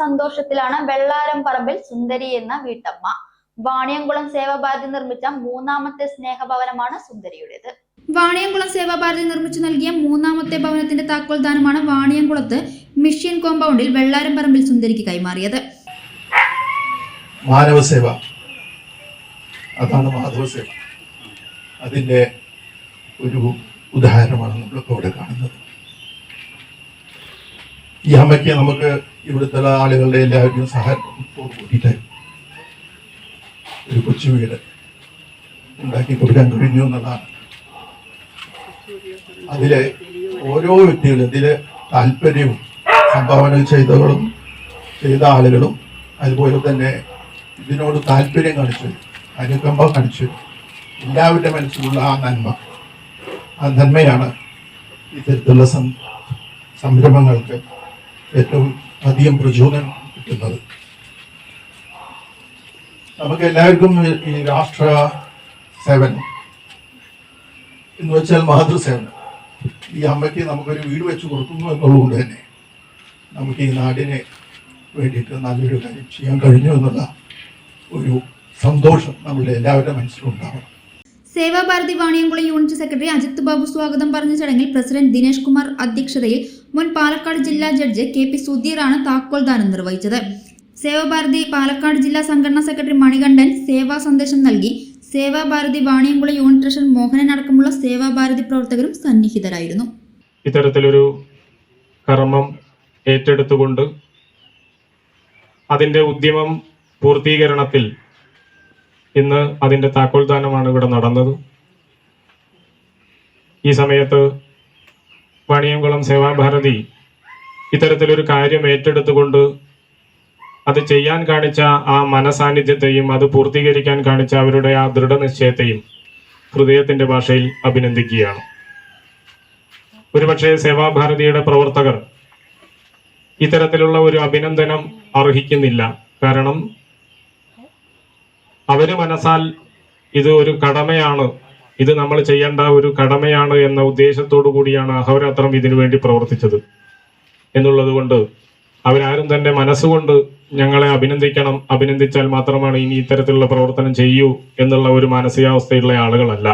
സന്തോഷത്തിലാണ് വെള്ളാരം പറമ്പിൽ സുന്ദരി എന്ന വീട്ടമ്മ. വാണിയംകുളം സേവാഭാരതി നിർമ്മിച്ച മൂന്നാമത്തെ സ്നേഹഭവനമാണ് സുന്ദരിയുടേത്. വാണിയംകുളം സേവാഭാരതി നിർമ്മിച്ചു നൽകിയ മൂന്നാമത്തെ ഭവനത്തിന്റെ താക്കോൽദാനമാണ് വാണിയംകുളത്ത് മിഷ്യൻ കോമ്പൗണ്ടിൽ വെള്ളാരം പറമ്പിൽ സുന്ദരിക്ക് കൈമാറിയത്. മാനവസേവ, അതാണ് മാധവസേവ. അതിൻ്റെ ഒരു ഉദാഹരണമാണ് നമ്മളിപ്പോൾ ഇവിടെ കാണുന്നത്. ഈ അമ്മയ്ക്ക് നമുക്ക് ഇവിടുത്തെ ആളുകളുടെ എല്ലാവരുടെയും സഹായത്തോട് കൂടിയിട്ട് ഒരു കൊച്ചു വീട് ഉണ്ടാക്കി കൊടുക്കാൻ കഴിഞ്ഞു എന്നതാണ്. അതിലെ ഓരോ വ്യക്തികളും ഇതിലെ താല്പര്യവും സംഭാവന ചെയ്ത ആളുകളും അതുപോലെ തന്നെ ഇതിനോട് താല്പര്യം കാണിച്ചു, അനുകമ്പ കാണിച്ചു, എല്ലാവരുടെ മനസ്സിലുള്ള ആ നന്മയാണ് ഇത്തരത്തിലുള്ള സംരംഭങ്ങൾക്ക് ഏറ്റവും അധികം പ്രചോദനം കിട്ടുന്നത്. നമുക്ക് എല്ലാവർക്കും ഈ രാഷ്ട്ര സേവനം എന്ന് വെച്ചാൽ മാതൃസേവനം. ഈ അമ്മയ്ക്ക് നമുക്കൊരു വീട് വെച്ച് കൊടുക്കുന്നു എന്നുള്ളതുകൊണ്ട് തന്നെ നമുക്ക് ഈ നാടിനെ വേണ്ടിയിട്ട് നല്ലൊരു കാര്യം ചെയ്യാൻ കഴിഞ്ഞു എന്നുള്ള ഒരു സന്തോഷം നമ്മളുടെ എല്ലാവരുടെ മനസ്സിലുണ്ടാവണം. സേവാഭാരതി വാണിയംകുളം യൂണിറ്റ് സെക്രട്ടറി അജിത് ബാബു സ്വാഗതം പറഞ്ഞ ചടങ്ങിൽ പ്രസിഡന്റ് ദിനേഷ് കുമാർ അധ്യക്ഷതയിൽ മുൻ പാലക്കാട് ജില്ലാ ജഡ്ജ് KP സുധീറാണ് താക്കോൽദാനം നിർവഹിച്ചത്. സേവാഭാരതി പാലക്കാട് ജില്ലാ സംഘടനാ സെക്രട്ടറി മണികണ്ഠൻ സേവാ സന്ദേശം നൽകി. സേവാഭാരതി വാണിയംകുളം യൂണിറ്റ് ട്രഷറർ മോഹനൻ അടക്കമുള്ള സേവാഭാരതി പ്രവർത്തകരും സന്നിഹിതരായിരുന്നു. ഇത്തരത്തിലൊരു കർമ്മം ഏറ്റെടുത്തുകൊണ്ട് അതിൻ്റെ ഉദ്യമം പൂർത്തീകരണത്തിൽ ഇന്ന് അതിൻ്റെ താക്കോൽദാനമാണ് ഇവിടെ നടന്നത്. ഈ സമയത്ത് വാണിയംകുളം സേവാഭാരതി ഇത്തരത്തിലൊരു കാര്യം ഏറ്റെടുത്തുകൊണ്ട് അത് ചെയ്യാൻ കാണിച്ച ആ മനസാന്നിധ്യത്തെയും അത് പൂർത്തീകരിക്കാൻ കാണിച്ച അവരുടെ ആ ദൃഢനിശ്ചയത്തെയും ഹൃദയത്തിൻ്റെ ഭാഷയിൽ അഭിനന്ദിക്കുകയാണ്. ഒരുപക്ഷെ സേവാഭാരതിയുടെ പ്രവർത്തകർ ഇത്തരത്തിലുള്ള ഒരു അഭിനന്ദനം അർഹിക്കുന്നില്ല. കാരണം അവര് മനസ്സാൽ ഇത് ഒരു കടമയാണ്, ഇത് നമ്മൾ ചെയ്യേണ്ട ഒരു കടമയാണ് എന്ന ഉദ്ദേശത്തോടു കൂടിയാണ് അഹോരാത്രം ഇതിനു വേണ്ടി പ്രവർത്തിച്ചത് എന്നുള്ളത് കൊണ്ട് അവരാരും തന്നെ മനസ്സുകൊണ്ട് ഞങ്ങളെ അഭിനന്ദിക്കണം, അഭിനന്ദിച്ചാൽ മാത്രമാണ് ഇനി ഇത്തരത്തിലുള്ള പ്രവർത്തനം ചെയ്യൂ എന്നുള്ള ഒരു മാനസികാവസ്ഥയുള്ള ആളുകളല്ല.